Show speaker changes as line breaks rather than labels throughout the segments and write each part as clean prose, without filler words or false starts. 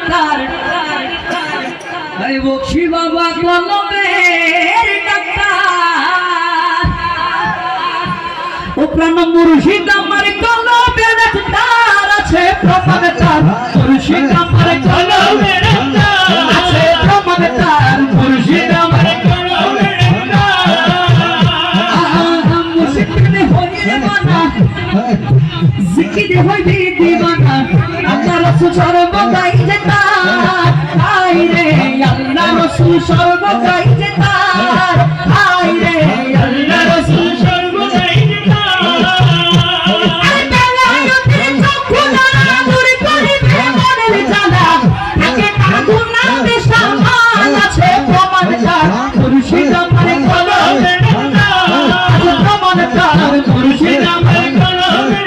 doctor আরে বক্সি বাবা কলমের ডাক্তার ও প্রাণ মুর্শিদ আমার কলমের ডাক্তার আছে প্রমাণ তার মুর্শিদ আমার কলমের ডাক্তার আছে প্রমাণ তার মুর্শিদ আমার কলমের ডাক্তার মুর্শিদ হইলে মানা জিকির হইবে দিবানা আল্লাহ রাসূল সর্বদাই যেতার আই রে আল্লাহ রাসূল সর্বদাই যেতার আই রে আল্লাহ রাসূল সর্বদাই যেতার আরে বেলায়তে চক্ষুনা দূরে করিবে মনের জ্বালা থাকে কাগুনাতে সামান আছে প্রমাণ তার মুর্শিদ আমার কলমের ডাক্তার প্রমাণ তার মুর্শিদ আমার কলমের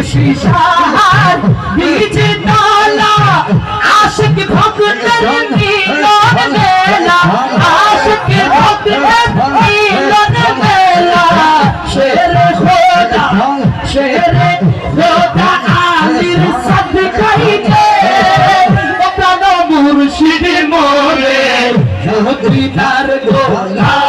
शीशार बीच ताला आशिक भक्तर मिलन मेला आशिक भक्तर मिलन मेला शेर खुदा आलिर सदकाई के अपना मुर्शिद मोरे दीदार गोला